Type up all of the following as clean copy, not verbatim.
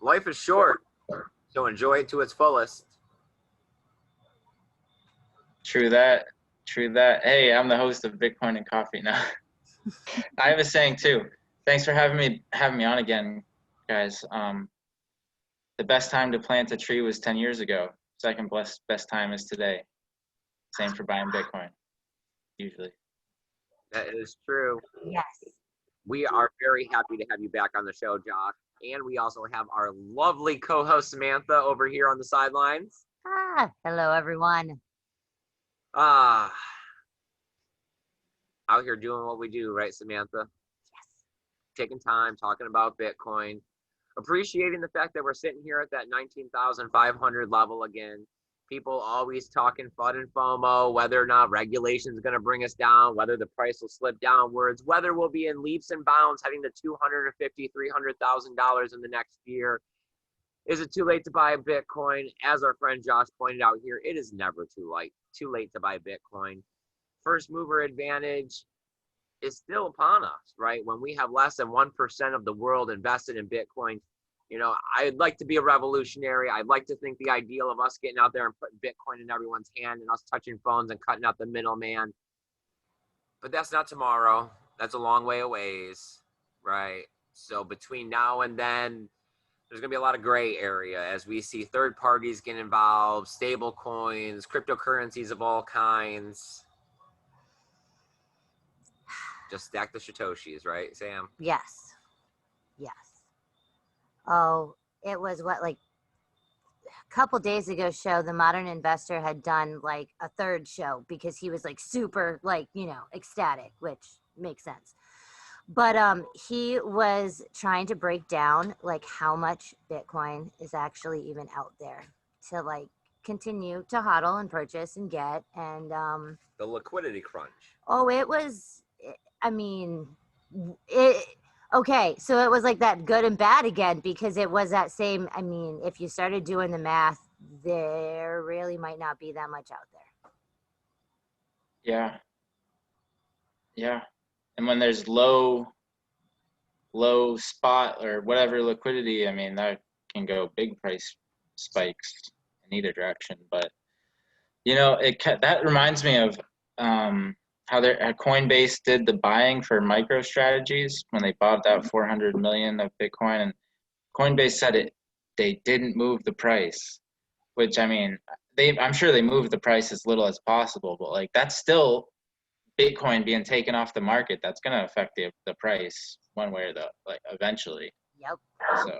Life is short, so enjoy it to its fullest. True that. True that. Hey, I'm the host of Bitcoin and Coffee now. I have a saying too. Thanks for having me on again, guys. The best time to plant a tree was 10 years ago. Second best time is today. Same for buying Bitcoin, usually. That is true. Yes. We are very happy to have you back on the show, Josh. And we also have our lovely co-host, Samantha, over here on the sidelines. Hello, everyone. Out here doing what we do, right, Samantha? Yes. Taking time, talking about Bitcoin, appreciating the fact that we're sitting here at that 19,500 level again. People always talking FUD and FOMO, whether or not regulation is going to bring us down, whether the price will slip downwards, whether we'll be in leaps and bounds heading to $250,000, $300,000 in the next year. Is it too late to buy a Bitcoin? As our friend Josh pointed out here, it is never too late to buy Bitcoin. First mover advantage is still upon us, right? When we have less than 1% of the world invested in Bitcoin, you know, I'd like to be a revolutionary. I'd like to think the ideal of us getting out there and putting Bitcoin in everyone's hand and us touching phones and cutting out the middleman. But that's not tomorrow. That's a long way away, right? So between now and then, there's going to be a lot of gray area as we see third parties get involved, stable coins, cryptocurrencies of all kinds. Just stack the Satoshis, right, Sam? Yes. Yes. Oh, it was what, like a couple days ago show, the Modern Investor had done like a third show because he was like super, like, you know, ecstatic, which makes sense. But he was trying to break down like how much Bitcoin is actually even out there to like continue to hodl and purchase and get. And the liquidity crunch. Oh, it was, I mean, okay, so it was like that good and bad again, because it was that same, I mean, if you started doing the math, there really might not be that much out there. Yeah. Yeah. And when there's low spot or whatever liquidity, I mean, that can go big price spikes in either direction. But, you know, that reminds me of how Coinbase did the buying for MicroStrategies when they bought that 400 million of Bitcoin, and Coinbase said they didn't move the price, which, I mean, I'm sure they moved the price as little as possible, but like that's still Bitcoin being taken off the market. That's going to affect the price one way or the like eventually. Yep. So.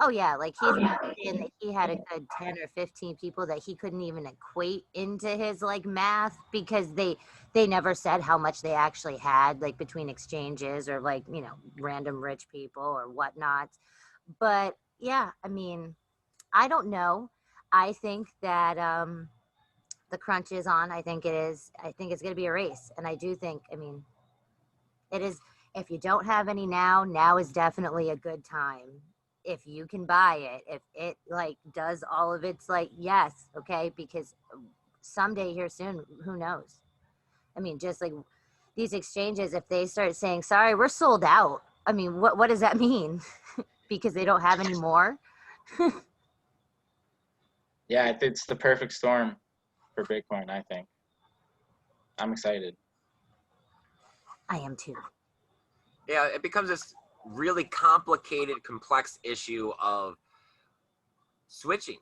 Oh yeah, like he had a good 10 or 15 people that he couldn't even equate into his like math, because they never said how much they actually had, like between exchanges or like, you know, random rich people or whatnot. But yeah, I mean, I don't know. I think that the crunch is on. I think it is. I think it's going to be a race. And I do think, I mean, it is, if you don't have any now is definitely a good time. If you can buy it, if it like does all of its like, yes, okay, because someday here soon, who knows? I mean, just like these exchanges, if they start saying, sorry, we're sold out, I mean, what does that mean? Because they don't have any more? Yeah, it's the perfect storm for Bitcoin, I think. I'm excited. I am too. Yeah, it becomes this really complicated, complex issue of switching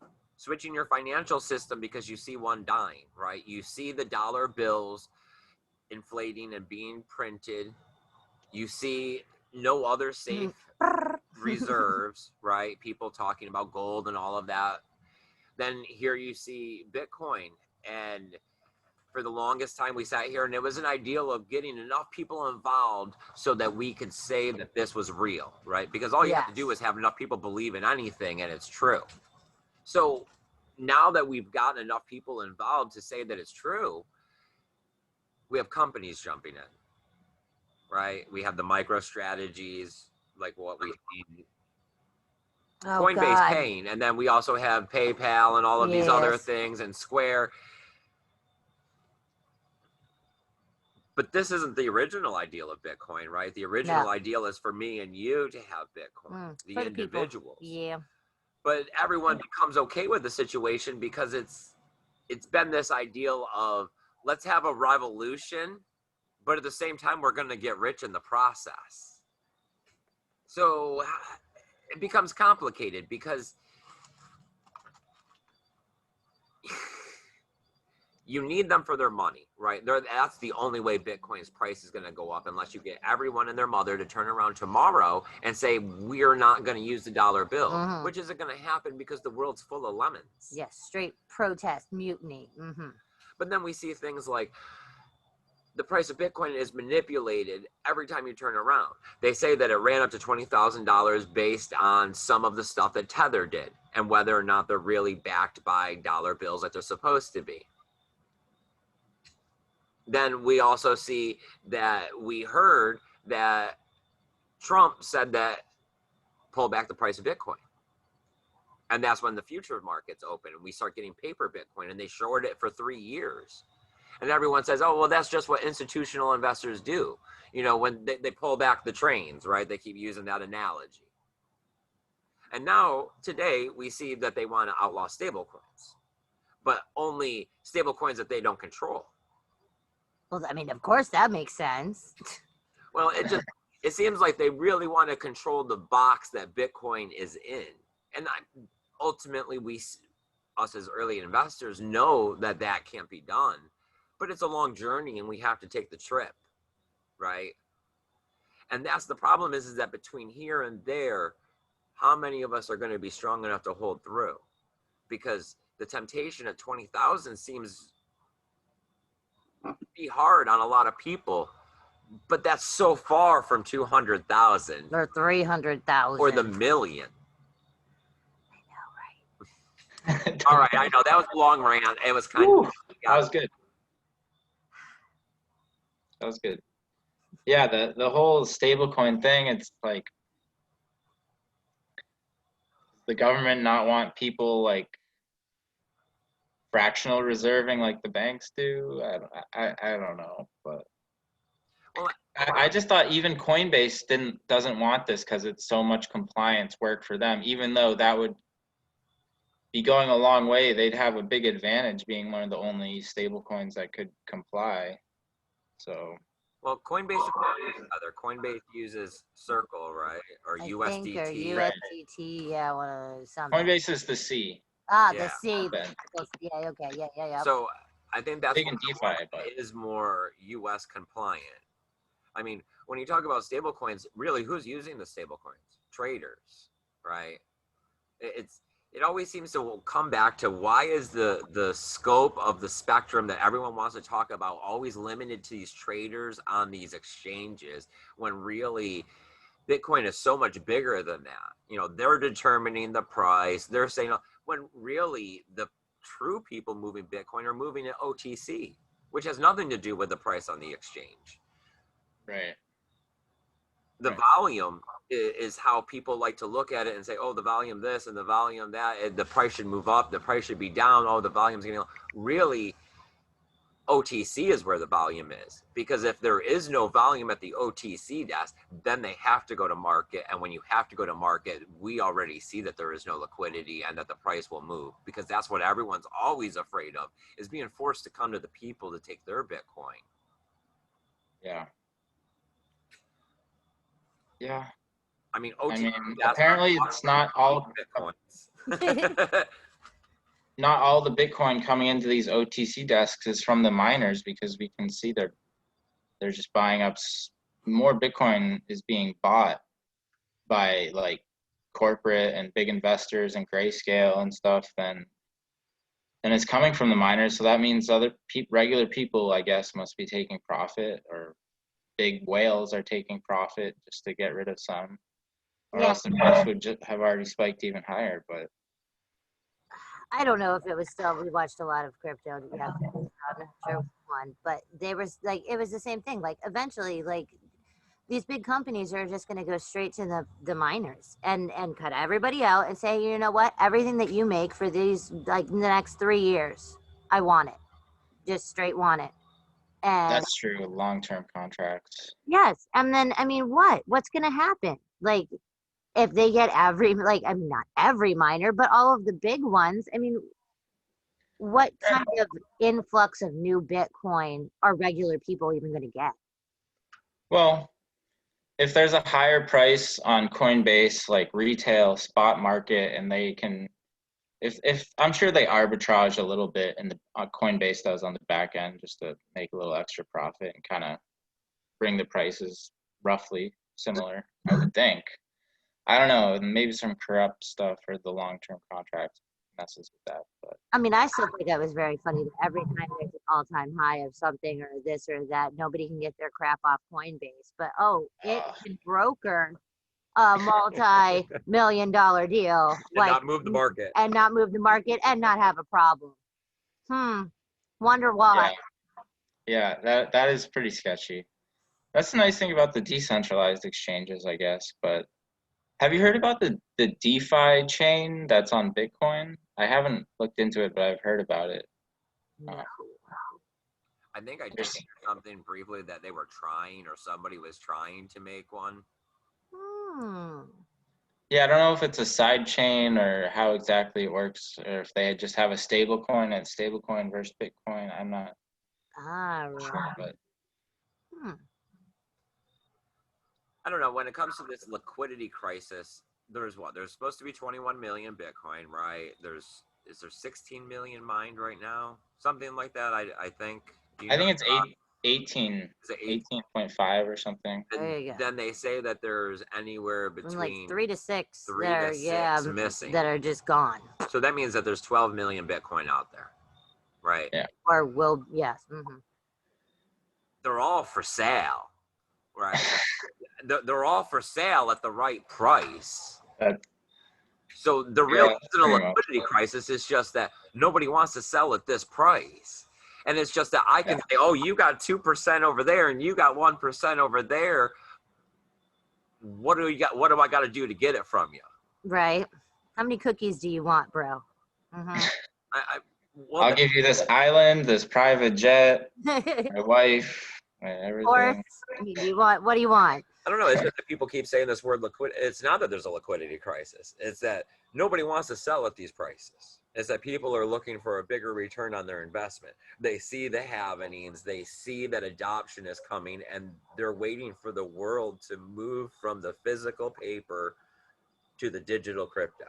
your financial system because you see one dying, right? You see the dollar bills inflating and being printed. You see no other safe reserves, right? People talking about gold and all of that. Then here you see Bitcoin, and for the longest time we sat here and it was an ideal of getting enough people involved so that we could say that this was real, right? Because all you have to do is have enough people believe in anything and it's true. So now that we've gotten enough people involved to say that it's true, we have companies jumping in, right? We have the MicroStrategies, like what we see. Coinbase paying, and then we also have PayPal and all of these other things, and Square. But this isn't the original ideal of Bitcoin, right? The original No. ideal is for me and you to have Bitcoin, the for the people. individuals. Yeah. But everyone becomes okay with the situation because it's been this ideal of let's have a revolution, but at the same time we're going to get rich in the process. So it becomes complicated because you need them for their money, right? That's the only way Bitcoin's price is going to go up, unless you get everyone and their mother to turn around tomorrow and say, we're not going to use the dollar bill, which isn't going to happen because the world's full of lemons. Yes, straight protest, mutiny. But then we see things like the price of Bitcoin is manipulated every time you turn around. They say that it ran up to $20,000 based on some of the stuff that Tether did and whether or not they're really backed by dollar bills like they're supposed to be. Then we also see that we heard that Trump said that pull back the price of Bitcoin. And that's when the future markets open and we start getting paper Bitcoin, and they shorted it for 3 years. And everyone says, oh, well, that's just what institutional investors do. You know, when they pull back the trains, right? They keep using that analogy. And now today we see that they want to outlaw stablecoins, but only stablecoins that they don't control. Well, I mean, of course that makes sense. Well, it seems like they really want to control the box that Bitcoin is in. And ultimately, us as early investors know that that can't be done. But it's a long journey and we have to take the trip, right? And that's the problem is that between here and there, how many of us are going to be strong enough to hold through? Because the temptation at 20,000 seems to be hard on a lot of people. But that's so far from 200,000 or 300,000 or the million. I know, right? All right, I know that was a long rant. It was kind of that was good. That was good. Yeah, the whole stablecoin thing. It's like the government not want people like fractional reserving like the banks do. I don't know, but. Well, I just thought even Coinbase doesn't want this because it's so much compliance work for them. Even though that would be going a long way, they'd have a big advantage being one of the only stable coins that could comply. So. Well, Coinbase Coinbase uses Circle, right, or I USDT. think, or USDT, yeah, something. Coinbase is the C. Ah, Yeah. the C. Ben. Yeah, okay, yeah. So I think that's Big in DeFi, but is more US compliant. I mean, when you talk about stable coins, really, who's using the stable coins? Traders, right? It always seems to come back to why is the scope of the spectrum that everyone wants to talk about always limited to these traders on these exchanges when really Bitcoin is so much bigger than that. You know, they're determining the price. They're saying when really the true people moving Bitcoin are moving it OTC, which has nothing to do with the price on the exchange. right. The volume is how people like to look at it and say, oh, the volume this and the volume that, the price should move up, the price should be down, oh, the volume's getting low. Really, OTC is where the volume is, because if there is no volume at the OTC desk, then they have to go to market, and when you have to go to market, we already see that there is no liquidity and that the price will move, because that's what everyone's always afraid of, is being forced to come to the people to take their Bitcoin. Yeah. I mean, OTC, apparently it's not all Bitcoins. Not all the Bitcoin coming into these OTC desks is from the miners, because we can see they're just buying up more Bitcoin is being bought by like corporate and big investors and Grayscale and stuff than it's coming from the miners. So that means other regular people, I guess, must be taking profit, or big whales are taking profit just to get rid of some, or else the price would just have already spiked even higher. But I don't know if it was still, we watched a lot of crypto. Yeah, I'm not sure one, but they were like, it was the same thing. Like eventually, like these big companies are just going to go straight to the miners and cut everybody out and say, you know what, everything that you make for these, like the next 3 years, I want it. Just straight want it. And That's true. Long-term contracts. yes, and then I mean, what's going to happen? Like, if they get every, like, I mean, not every miner, but all of the big ones. I mean, what kind of influx of new Bitcoin are regular people even going to get? Well, if there's a higher price on Coinbase, like retail spot market, and they can, if I'm sure they arbitrage a little bit, and the Coinbase does on the back end just to make a little extra profit and kind of bring the prices roughly similar, I would think. I don't know, maybe some corrupt stuff or the long-term contract messes with that, but I mean, I still think that was very funny that every time there's an all-time high of something or this or that, nobody can get their crap off Coinbase. But oh, it can broker a multi-million-dollar deal, And not move the market. and not move the market and not have a problem. Wonder why. yeah, that is pretty sketchy. That's the nice thing about the decentralized exchanges, I guess. But have you heard about the DeFi chain that's on Bitcoin? I haven't looked into it, but I've heard about it. No. I think I just heard something briefly that they were trying, or somebody was trying to make one. Yeah, I don't know if it's a side chain or how exactly it works, or if they just have a stable coin and stablecoin versus Bitcoin. I'm not sure, but I don't know. When it comes to this liquidity crisis, there's supposed to be 21 million Bitcoin, right? Is there 16 million mined right now? Something like that, I think. I think it's 18.5 or something. There you go. Then they say that there's anywhere From between like 3 to 6 3 that to are, 6 missing. that are just gone. So that means that there's 12 million Bitcoin out there, right? Yeah. Or will, yes. They're all for sale, right? They're all for sale at the right price. So the real reason of a liquidity crisis is just that nobody wants to sell at this price. And it's just that I can say, oh, you got 2% over there and you got 1% over there. What do you got? What do I got to do to get it from you? Right. How many cookies do you want, bro? I'll give you this island, this private jet, my wife, everything. Or what do you want? I don't know. It's just that people keep saying this word liquid. It's not that there's a liquidity crisis. It's that nobody wants to sell at these prices. It's that people are looking for a bigger return on their investment. They see the happenings. They see that adoption is coming, and they're waiting for the world to move from the physical paper to the digital crypto.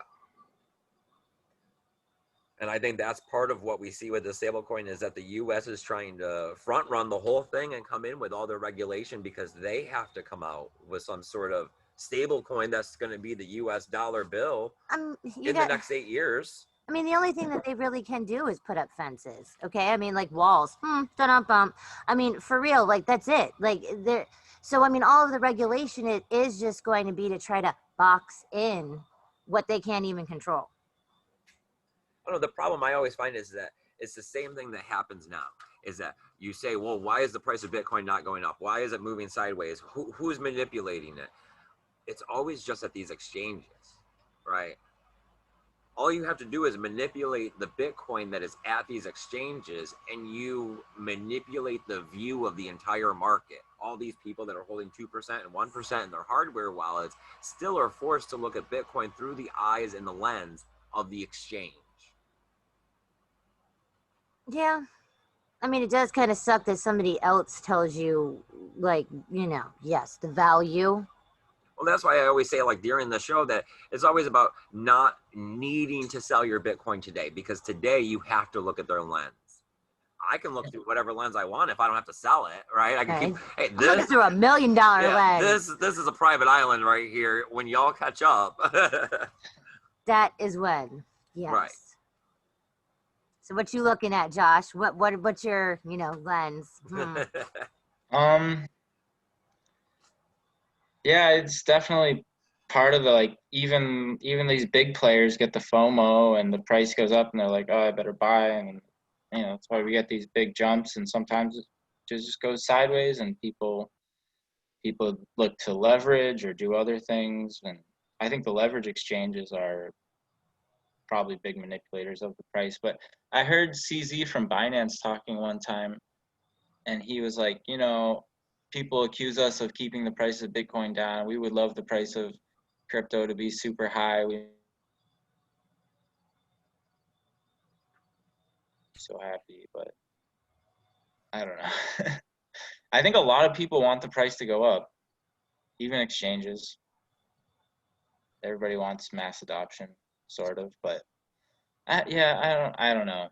And I think that's part of what we see with the stablecoin is that the U.S. is trying to front run the whole thing and come in with all their regulation because they have to come out with some sort of stablecoin that's going to be the U.S. dollar bill in the next 8 years. I mean, the only thing that they really can do is put up fences. Okay. I mean, like walls. I mean, for real, like that's it. Like there. So, I mean, all of the regulation, it is just going to be to try to box in what they can't even control. I don't know, the problem I always find is that it's the same thing that happens now, is that you say, well, why is the price of Bitcoin not going up? Why is it moving sideways? Who's manipulating it? It's always just at these exchanges, right? All you have to do is manipulate the Bitcoin that is at these exchanges, and you manipulate the view of the entire market. All these people that are holding 2% and 1% in their hardware wallets still are forced to look at Bitcoin through the eyes and the lens of the exchange. Yeah. I mean, it does kind of suck that somebody else tells you, like, yes, the value. Well, that's why I always say, like, during the show, that it's always about not needing to sell your Bitcoin today, because today you have to look at their lens. I can look through whatever lens I want if I don't have to sell it, right? I can keep, hey, I'm looking through $1 million lens. This is a private island right here. When y'all catch up. That is when, yes. Right. So what you looking at, Josh? What's your, lens? Yeah, it's definitely part of the, like, even these big players get the FOMO and the price goes up and they're like, oh, I better buy, and that's why we get these big jumps, and sometimes it just goes sideways and people look to leverage or do other things. And I think the leverage exchanges are probably big manipulators of the price. But I heard CZ from Binance talking one time, and he was like, you know, people accuse us of keeping the price of Bitcoin down. We would love the price of crypto to be super high. We so happy, but I don't know. I think a lot of people want the price to go up, even exchanges. Everybody wants mass adoption, sort of, but yeah, I don't know.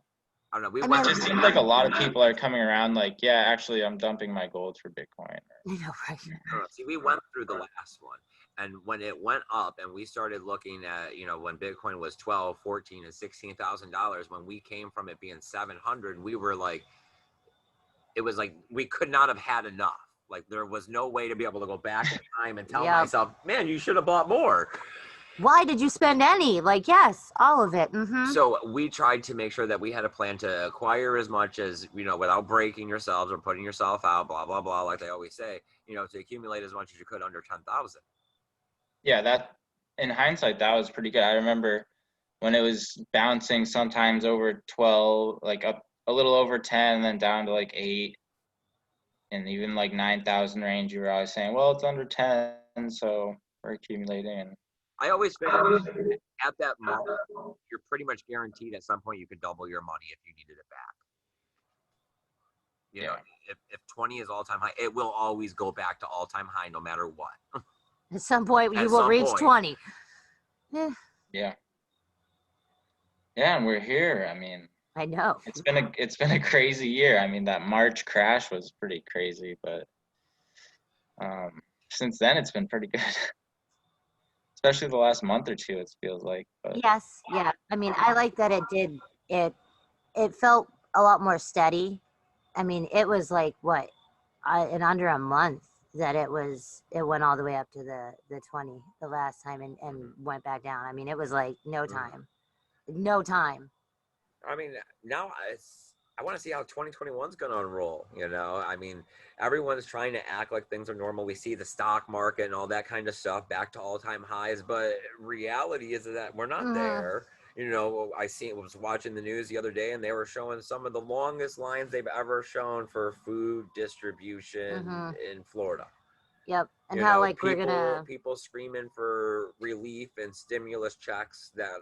I don't know. We I went It mean, just seems like a lot of people are coming around like, yeah, actually, I'm dumping my gold for Bitcoin. you know, right? I don't know. See, we went through the last one, and when it went up, and we started looking at, you know, when Bitcoin was 12, 14, and $16,000, when we came from it being 700, we were like, it was like we could not have had enough. Like there was no way to be able to go back in time and tell Yep. myself, man, you should have bought more. Why did you spend any? Like, yes, all of it. Mm-hmm. So we tried to make sure that we had a plan to acquire as much as, you know, without breaking yourselves or putting yourself out, blah, blah, blah, like they always say, you know, to accumulate as much as you could under 10,000. Yeah, that in hindsight, that was pretty good. I remember when it was bouncing sometimes over 12, like up a little over 10, and then down to like 8, and even like 9,000 range. You were always saying, well, it's under 10, so we're accumulating. And I always figured at that moment, you're pretty much guaranteed at some point you could double your money if you needed it back. You know, if 20 is all-time high, it will always go back to all-time high no matter what. At some point, you At will some reach point. 20. Yeah, and we're here. I mean, I know. it's been a crazy year. I mean, that March crash was pretty crazy, but since then it's been pretty good. Especially the last month or two, it feels like. But Yes, yeah. I mean, I like that it did. It felt a lot more steady. I mean, it was like what, in under a month that it went all the way up to the 20 the last time and went back down. I mean, it was like no time. I mean, now I want to see how 2021 is going to unroll. You know, I mean, everyone's trying to act like things are normal. We see the stock market and all that kind of stuff back to all-time highs, but reality is that we're not there. You know, was watching the news the other day, and they were showing some of the longest lines they've ever shown for food distribution in Florida. Yep, and You how know, like we're gonna people screaming for relief and stimulus checks that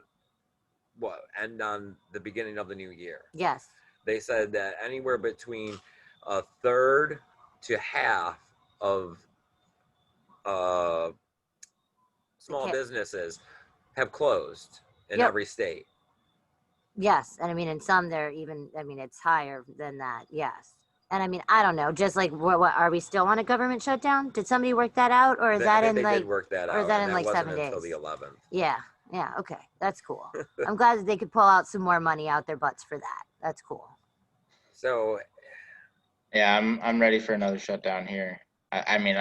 end on the beginning of the new year. yes. They said that anywhere between a third to half of small businesses have closed in every state. Yes, and I mean, in some they're even. I mean, it's higher than that. Yes, and I mean, I don't know. Just like, what are we still on a government shutdown? Did somebody work that out, or is that in they like, did work that or out, is that and in like wasn't 7 days? until the 11th. Yeah, okay, that's cool. I'm glad that they could pull out some more money out their butts for that. That's cool. So, yeah, I'm ready for another shutdown here. I mean,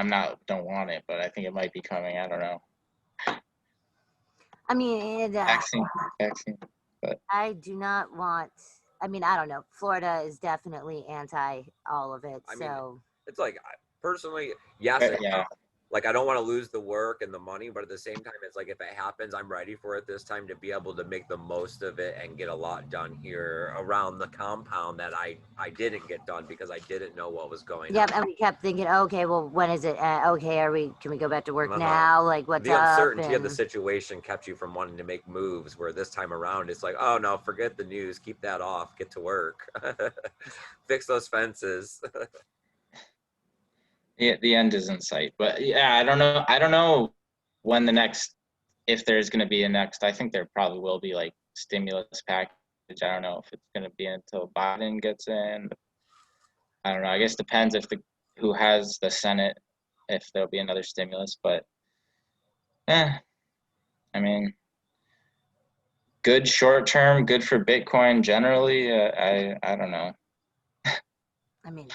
don't want it, but I think it might be coming. I don't know. I mean, Vaccine, but I do not want. I mean, I don't know. Florida is definitely anti all of it. I mean, So it's like, personally, yes, yeah. like I don't want to lose the work and the money, but at the same time, it's like if it happens, I'm ready for it this time to be able to make the most of it and get a lot done here around the compound that I didn't get done because I didn't know what was going on. Yep, and we kept thinking, okay, well, when is it? Okay, can we go back to work now? Like, what's the up? uncertainty of the situation kept you from wanting to make moves, where this time around it's like, oh no, forget the news, keep that off, get to work. Fix those fences. Yeah, the end is in sight. But yeah, I don't know when if there's going to be a next. I think there probably will be like stimulus package. I don't know if it's going to be until Biden gets in. I don't know. I guess it depends who has the Senate, if there'll be another stimulus. But I mean, good short term, good for Bitcoin generally. I don't know. I mean,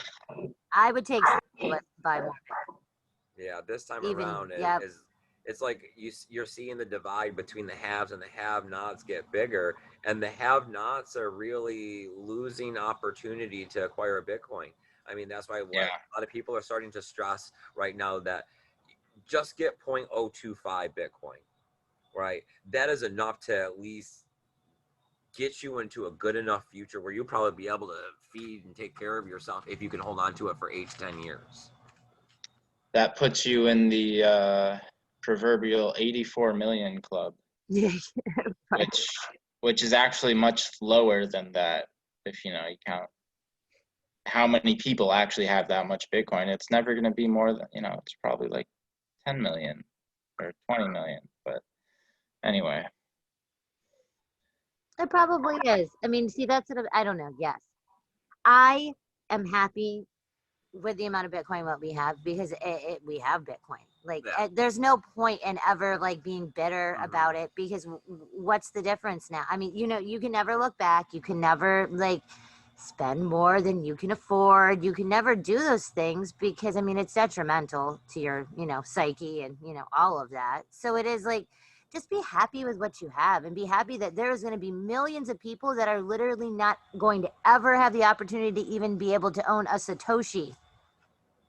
I would take stimulus to buy more. Yeah, this time Even- around yep. it's like you're seeing the divide between the haves and the have-nots get bigger, and the have-nots are really losing opportunity to acquire a Bitcoin. I mean, that's why a lot of people are starting to stress right now that just get 0.025 Bitcoin, right? That is enough to at least get you into a good enough future where you'll probably be able to feed and take care of yourself if you can hold on to it for 8 to 10 years. That puts you in the proverbial 84 million club, Yeah. which is actually much lower than that if you count how many people actually have that much Bitcoin. It's never going to be more than, it's probably like 10 million or 20 million. But anyway. It probably is. I mean, see, that's what I don't know. Yes. I am happy with the amount of Bitcoin what we have because we have Bitcoin. Like, there's no point in ever like being bitter about it because what's the difference now? I mean, you can never look back. You can never like spend more than you can afford. You can never do those things because I mean, it's detrimental to your, psyche and, all of that. So it is like, just be happy with what you have and be happy that there is going to be millions of people that are literally not going to ever have the opportunity to even be able to own a Satoshi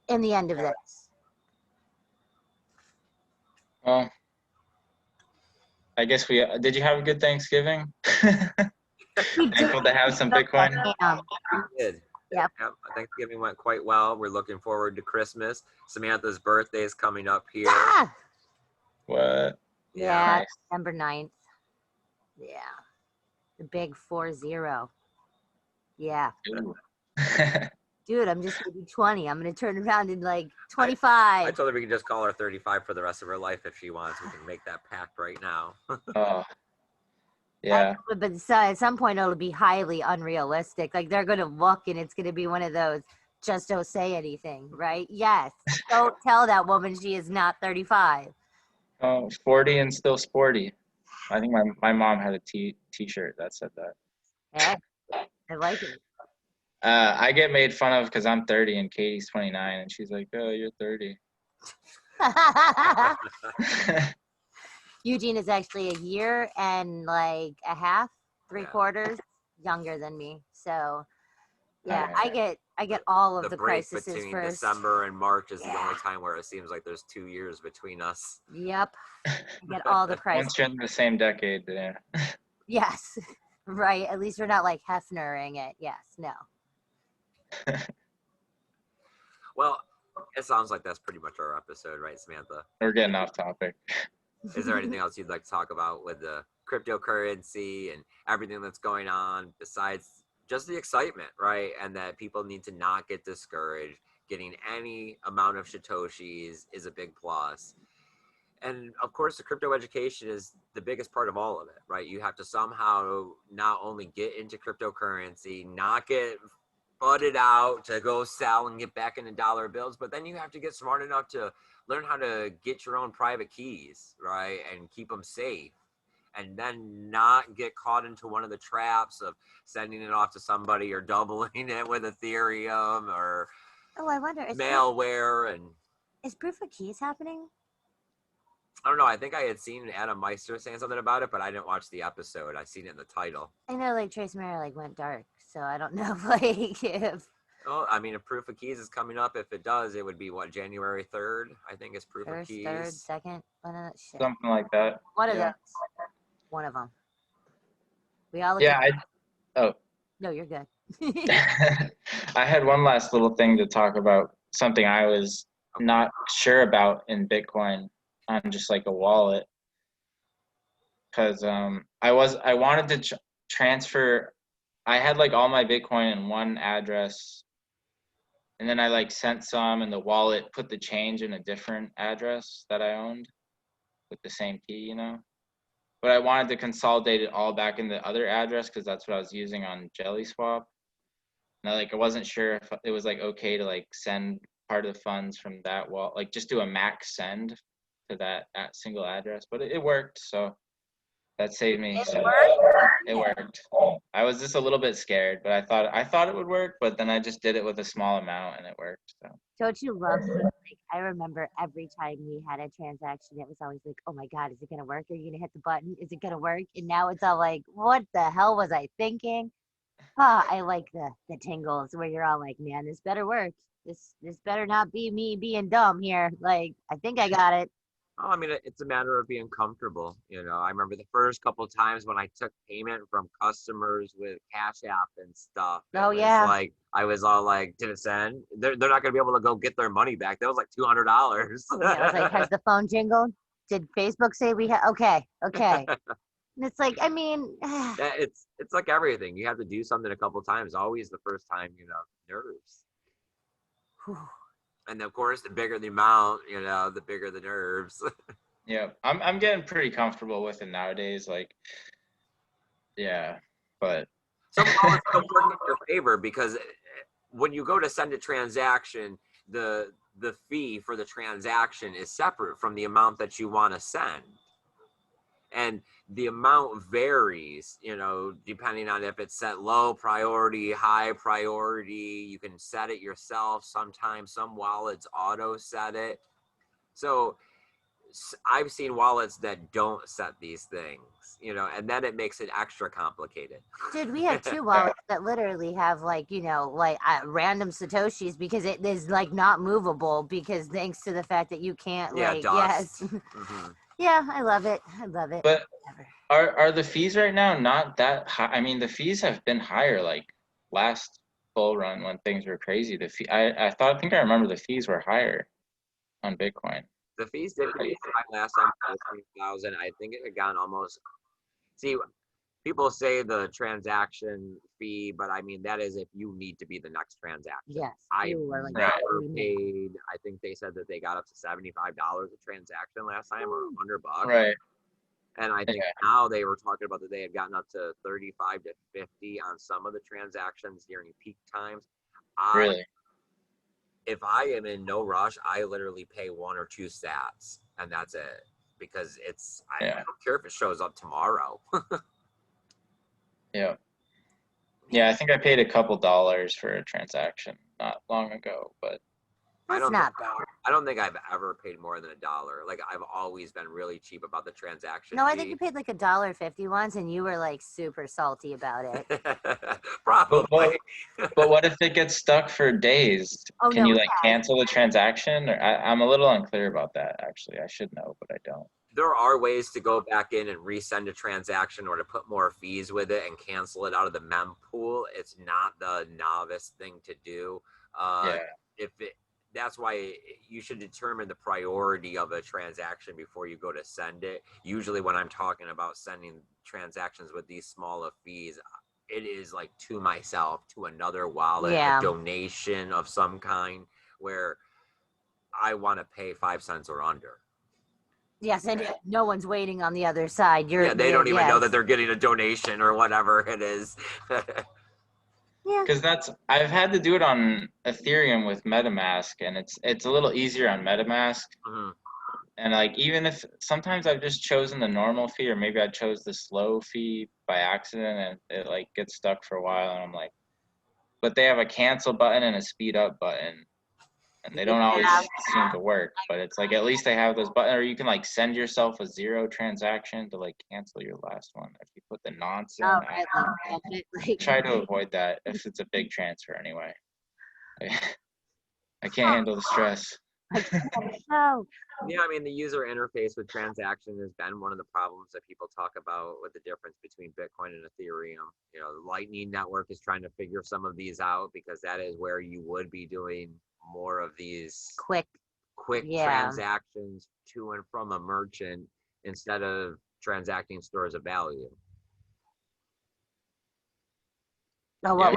in the end of this. Well, I guess did you have a good Thanksgiving? Thankful to have some Bitcoin. We did. Yep. Thanksgiving went quite well. We're looking forward to Christmas. Samantha's birthday is coming up here. Yeah. What? Yeah, Nice. December 9th. Yeah. The big 40. Yeah. Dude, I'm just going to be 20. I'm going to turn around in like 25. I told her we can just call her 35 for the rest of her life if she wants. We can make that pact right now. Oh. Yeah. But at some point, it'll be highly unrealistic. Like, they're going to look and it's going to be one of those, just don't say anything, right? Yes. Don't tell that woman she is not 35. Oh, 40 and still sporty. I think my mom had a t-shirt that said that. Yeah, I like it. I get made fun of because I'm 30 and Katie's 29, and she's like, "Oh, you're 30." Eugene is actually a year and like a half, 3/4 younger than me. So yeah, I get all of the crises between first. December and March is the only time where it seems like there's 2 years between us. Yep. I get all the crises. Once you're in the same decade, yeah. Yes. Right. At least we're not like Hefnering it. Yes. No. Well, it sounds like that's pretty much our episode, right, Samantha? We're getting off topic. Is there anything else you'd like to talk about with the cryptocurrency and everything that's going on besides just the excitement, right? And that people need to not get discouraged. Getting any amount of Satoshis is a big plus. And of course, the crypto education is the biggest part of all of it, right? You have to somehow not only get into cryptocurrency, not get butted out to go sell and get back into dollar bills, but then you have to get smart enough to learn how to get your own private keys, right? And keep them safe. And then not get caught into one of the traps of sending it off to somebody or doubling it with Ethereum or I wonder, malware. Is proof of keys happening? I don't know. I think I had seen Adam Meister saying something about it, but I didn't watch the episode. I seen it in the title. I know, like Trace Mayer like went dark, so I don't know, like if. Oh, I mean, if proof of keys is coming up, if it does, it would be what, January 3rd? I think is proof of keys. 1st, 3rd, 2nd, one of that shit. Something like that. One of those. One of them. We all. No, you're good. I had one last little thing to talk about. Something I was not sure about in Bitcoin on just like a wallet, because I wanted to transfer. I had like all my Bitcoin in one address, and then I like sent some, and the wallet put the change in a different address that I owned with the same key, But I wanted to consolidate it all back in the other address because that's what I was using on JellySwap. And I wasn't sure if it was like okay to like send part of the funds from that wallet, like just do a max send to that single address. But it worked, so that saved me. It worked. I was just a little bit scared, but I thought it would work, but then I just did it with a small amount and it worked. So. Don't you love it? Like, I remember every time we had a transaction, it was always like, oh my God, is it going to work? Are you going to hit the button? Is it going to work? And now it's all like, what the hell was I thinking? I like the tingles where you're all like, man, this better work. This better not be me being dumb here. Like, I think I got it. Oh, I mean, it's a matter of being comfortable. I remember the first couple of times when I took payment from customers with Cash App and stuff. Oh, It was yeah. like, I was all like, did it send? They're not going to be able to go get their money back. That was like $200. Yeah, I was like, has the phone jingled? Did Facebook say we have? Okay. And it's like, I mean, It's like everything. You have to do something a couple of times. Always the first time, nerves. And of course, the bigger the amount, the bigger the nerves. Yeah, I'm getting pretty comfortable with it nowadays. Like, yeah, but Some wallets don't work in your favor because when you go to send a transaction, the fee for the transaction is separate from the amount that you want to send. And the amount varies, depending on if it's set low priority, high priority. You can set it yourself. Sometimes some wallets auto set it. So I've seen wallets that don't set these things, and then it makes it extra complicated. dude, we have 2 wallets that literally have like, random Satoshis because it is like not movable because thanks to the fact that you can't Yeah, like, dust. yes. Mm-hmm. Yeah, I love it. But are the fees right now not that high? I mean, the fees have been higher like last bull run when things were crazy. The fee, I think I remember the fees were higher on Bitcoin. The fees did pretty high last time, 20,000. I think it had gone almost. See, people say the transaction fee, but I mean that is if you need to be the next transaction. Yes, I you were like never paid. I think they said that they got up to $75 a transaction last time, or $100. Right. And I think now they were talking about that they had gotten up to 35 to 50 on some of the transactions during peak times. Really? If I am in no rush, I literally pay 1 or 2 sats, and that's it. Because I don't care if it shows up tomorrow. Yeah. Yeah, I think I paid a couple dollars for a transaction not long ago, but that's not bad. I don't think I've ever paid more than $1. Like, I've always been really cheap about the transaction No, fee. I think you paid like $1.50 once, and you were like super salty about it. Probably. But what if it gets stuck for days? Oh, Can no, you like cancel the transaction? Or I'm a little unclear about that actually. I should know, but I don't. There are ways to go back in and resend a transaction or to put more fees with it and cancel it out of the mem pool. It's not the novice thing to do. That's why you should determine the priority of a transaction before you go to send it. Usually when I'm talking about sending transactions with these smaller fees, it is like to myself, to another wallet, a donation of some kind where I want to pay 5 cents or under. Yes, and no one's waiting on the other side. They don't even know that they're getting a donation or whatever it is. Because I've had to do it on Ethereum with Metamask, and it's a little easier on Metamask. Mm-hmm. And like even if sometimes I've just chosen the normal fee, or maybe I chose the slow fee by accident, and it like gets stuck for a while, and I'm like, but they have a cancel button and a speed up button, and they don't always seem to work. But it's like at least they have those buttons, or you can like send yourself a 0 transaction to like cancel your last one if you put the nonce in. Try to avoid that if it's a big transfer anyway. I can't handle the stress. Yeah, I mean, the user interface with transaction has been one of the problems that people talk about with the difference between Bitcoin and Ethereum. The Lightning Network is trying to figure some of these out because that is where you would be doing more of these quick transactions to and from a merchant instead of transacting stores of value. Oh, well,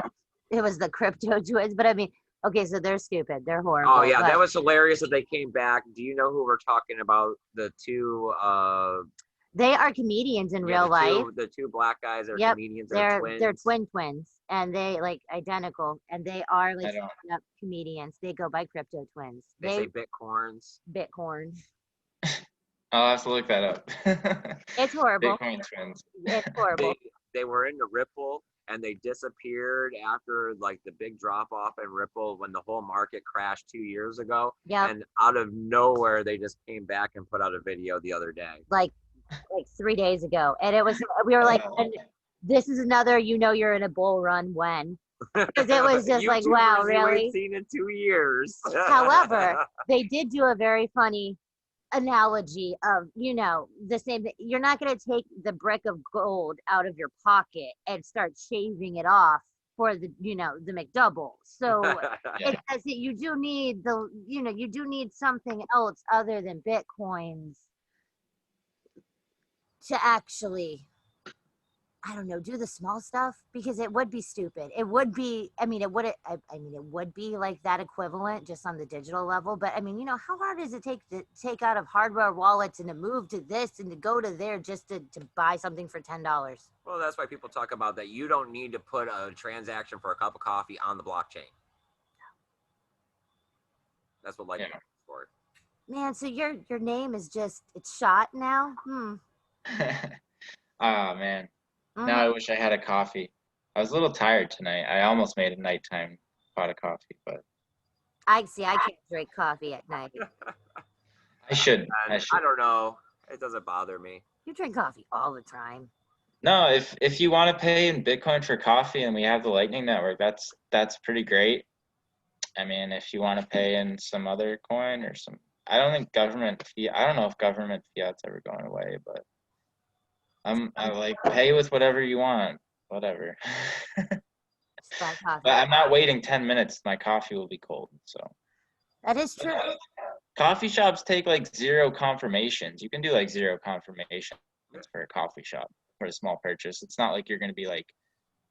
it was the crypto twins, but I mean, okay, so they're stupid. They're horrible. Oh, yeah, that was hilarious that they came back. Do you know who we're talking about? The two... they are comedians in real life. The 2 black guys are comedians. They're twins. They're twins, and they like identical, and they are like comedians. They go by crypto twins. They say Bitcorns. Bitcorn. I'll have to look that up. It's horrible. Bitcoin twins. It's horrible. They were into Ripple, and they disappeared after like the big drop off in Ripple when the whole market crashed 2 years ago. Yeah. And out of nowhere, they just came back and put out a video the other day. Like 3 days ago, and it was we were like, and this is another you're in a bull run when, because it was just like, wow, really? Seen in 2 years. However, they did do a very funny analogy of, you know, the same thing. You're not going to take the brick of gold out of your pocket and start shaving it off for the, you know, the McDouble. So Yeah. it says that you do need the, you know, you do need something else other than Bitcoins to actually, I don't know, do the small stuff, because it would be stupid. It would be, I mean, it would, I mean, it would be like that equivalent just on the digital level. But I mean, you know, how hard does it take to take out of hardware wallets and to move to this and to go to there just to buy something for $10? Well, that's why people talk about that. You don't need to put a transaction for a cup of coffee on the blockchain. That's what Lightning is for. Man, so your name is just, it's shot now? Oh man. Now I wish I had a coffee. I was a little tired tonight. I almost made a nighttime pot of coffee, but I can't drink coffee at night. I should. I don't know. It doesn't bother me. You drink coffee all the time. No, if you want to pay in Bitcoin for coffee and we have the Lightning Network, that's pretty great. I mean, if you want to pay in some other coin or some, I don't think government fiat. I don't know if government fiat's ever going away, but I like pay with whatever you want, whatever. Just buy coffee. But I'm not waiting 10 minutes. My coffee will be cold. So That is true. coffee shops take like 0 confirmations. You can do like 0 confirmations for a coffee shop for a small purchase. It's not like you're going to be like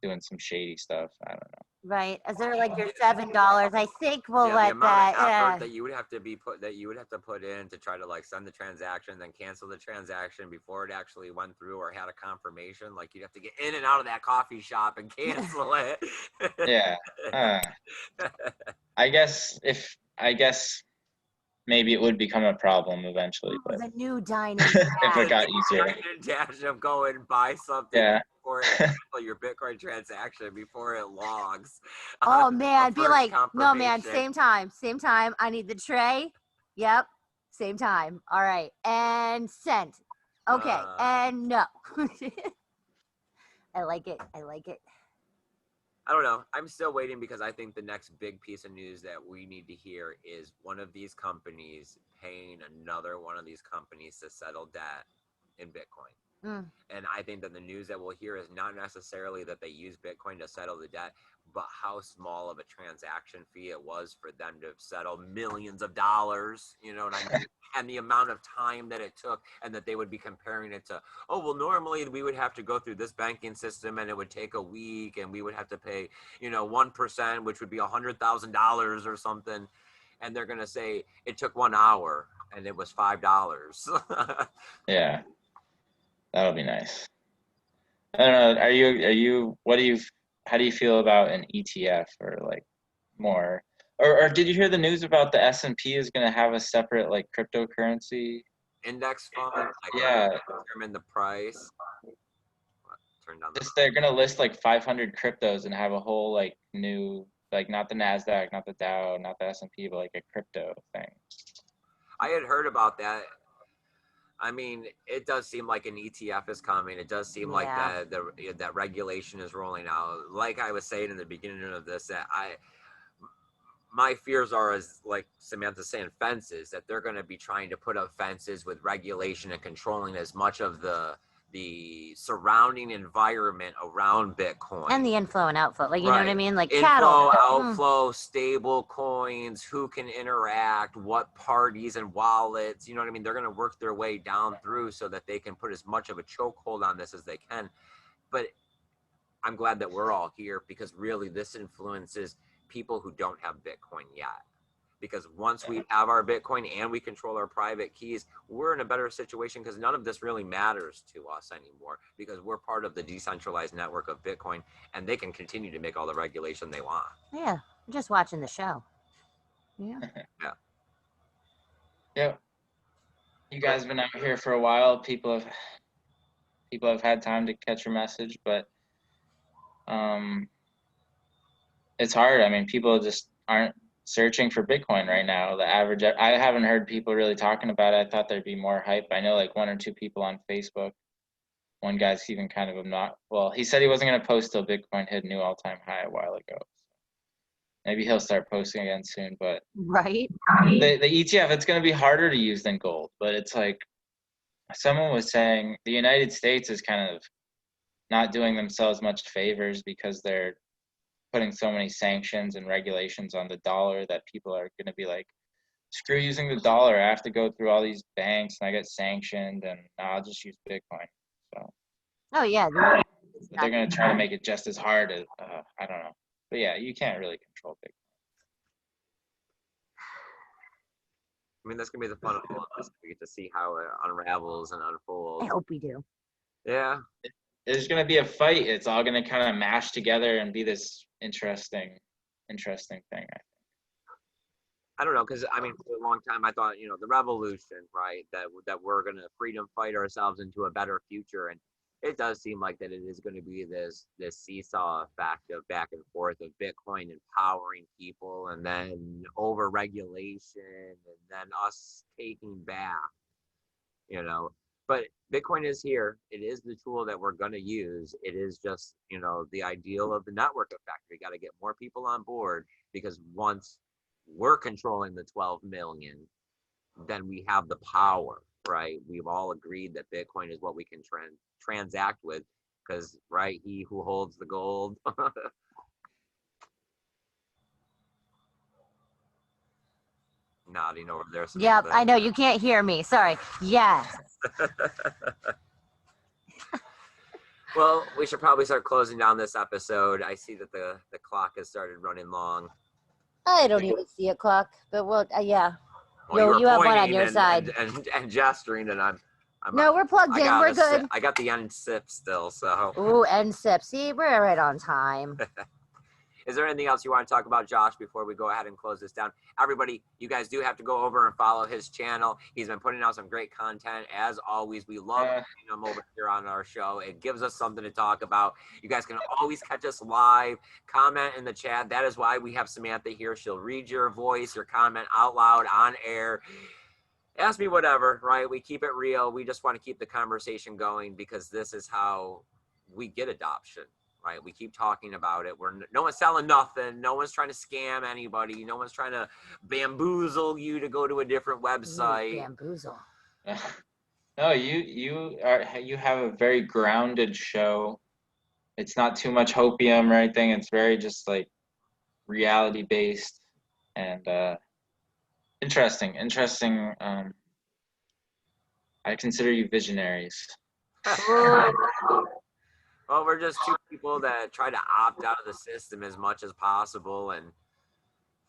doing some shady stuff. I don't know. Right. Is there like your $7? I think we'll Yeah, let the amount of that. effort that you would have to put in to try to like send the transaction, then cancel the transaction before it actually went through or had a confirmation. Like you'd have to get in and out of that coffee shop and cancel it. Yeah. I guess maybe it would become a problem eventually, but The new dining. if it got easier. Dash of go and buy something Yeah. before it cancel your Bitcoin transaction before it logs. Oh man, be like, no man, confirmation. same time. I need the tray. Yep, same time. All right, and sent. Okay, and no. I like it. I like it. I don't know. I'm still waiting because I think the next big piece of news that we need to hear is one of these companies paying another one of these companies to settle debt in Bitcoin. And I think that the news that we'll hear is not necessarily that they use Bitcoin to settle the debt, but how small of a transaction fee it was for them to settle millions of dollars, you know what I mean? And the amount of time that it took, and that they would be comparing it to, oh, well, normally we would have to go through this banking system and it would take a week and we would have to pay, 1%, which would be $100,000 or something. And they're going to say it took 1 hour and it was $5. Yeah. That'll be nice. I don't know. How do you feel about an ETF or like more? Or did you hear the news about the S&P is going to have a separate like cryptocurrency index fund? Yeah. Determine the price. Turn down they're going to list like 500 cryptos and have a whole like new, like not the NASDAQ, not the Dow, not the S&P, but like a crypto thing. I had heard about that. I mean, it does seem like an ETF is coming. It does seem like that regulation is rolling out. Like I was saying in the beginning of this, that my fears are, as like Samantha's saying, fences, that they're going to be trying to put up fences with regulation and controlling as much of the surrounding environment around Bitcoin. And the inflow and outflow. Like, you know what I mean? Like inflow, cattle. outflow, stable coins, who can interact, what parties and wallets, you know what I mean? They're going to work their way down through so that they can put as much of a chokehold on this as they can. But I'm glad that we're all here, because really this influences people who don't have Bitcoin yet. Because once we have our Bitcoin and we control our private keys, we're in a better situation, because none of this really matters to us anymore, because we're part of the decentralized network of Bitcoin, and they can continue to make all the regulation they want. Yeah, I'm just watching the show. Yeah. Yeah. You guys have been out here for a while. People have had time to catch your message, but it's hard. I mean, people just aren't searching for Bitcoin right now. The average, I haven't heard people really talking about it. I thought there'd be more hype. I know like 1 or 2 people on Facebook. One guy's even kind of not, well, he said he wasn't going to post till Bitcoin hit a new all-time high a while ago. Maybe he'll start posting again soon. But Right. the ETF, it's going to be harder to use than gold. But it's like someone was saying the United States is kind of not doing themselves much favors because they're putting so many sanctions and regulations on the dollar that people are going to be like, screw using the dollar. I have to go through all these banks and I get sanctioned, and I'll just use Bitcoin. So. Oh yeah. They're going to try to make it just as hard as, I don't know. But yeah, you can't really control Bitcoin. I mean, that's going to be the fun of all of us. We get to see how it unravels and I unfolds. hope we do. Yeah. There's going to be a fight. It's all going to kind of mash together and be this interesting thing. I don't know, because I mean, for a long time I thought, the revolution, right, that we're going to freedom fight ourselves into a better future, and it does seem like that it is going to be this seesaw effect of back and forth of Bitcoin empowering people, and then over regulation, and then us taking back, But Bitcoin is here. It is the tool that we're going to use. It is just, the ideal of the network effect. We got to get more people on board, because once we're controlling the 12 million, then we have the power, right? We've all agreed that Bitcoin is what we can transact with, because, right, he who holds the gold. Nodding over there. Yeah, I know you can't hear me. Sorry. Yes. Well, we should probably start closing down this episode. I see that the clock has started running long. I don't even see a clock, but well, yeah. Well, you have one on your and, side. and gesturing, and I'm no, we're plugged in. We're good. I got the end sip still, so. Ooh, end sip. See, we're right on time. Is there anything else you want to talk about, Josh, before we go ahead and close this down? Everybody, you guys do have to go over and follow his channel. He's been putting out some great content. As always, we love having him over here on our show. It gives us something to talk about. You guys can always catch us live. Comment in the chat. That is why we have Samantha here. She'll read your voice, your comment out loud on air. Ask me whatever, right? We keep it real. We just want to keep the conversation going, because this is how we get adoption. Right, we keep talking about it. No one's selling nothing. No one's trying to scam anybody. No one's trying to bamboozle you to go to a different website. Ooh, bamboozle. No, you have a very grounded show. It's not too much hopium or anything. It's very just like reality based and interesting. I consider you visionaries. Well, we're just two people that try to opt out of the system as much as possible and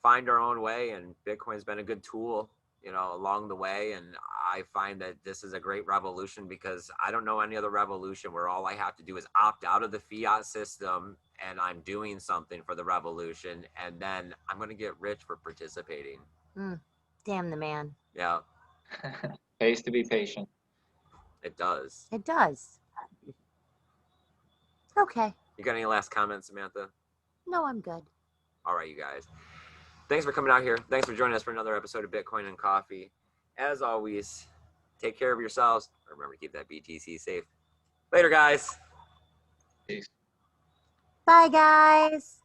find our own way. And Bitcoin's been a good tool, along the way. And I find that this is a great revolution, because I don't know any other revolution where all I have to do is opt out of the fiat system, and I'm doing something for the revolution, and then I'm going to get rich for participating. Damn the man. Yeah. Pays to be patient. It does. It does. Okay. You got any last comments, Samantha? No, I'm good. All right, you guys. Thanks for coming out here. Thanks for joining us for another episode of Bitcoin and Coffee. As always, take care of yourselves. Remember to keep that BTC safe. Later, guys. Peace. Bye, guys.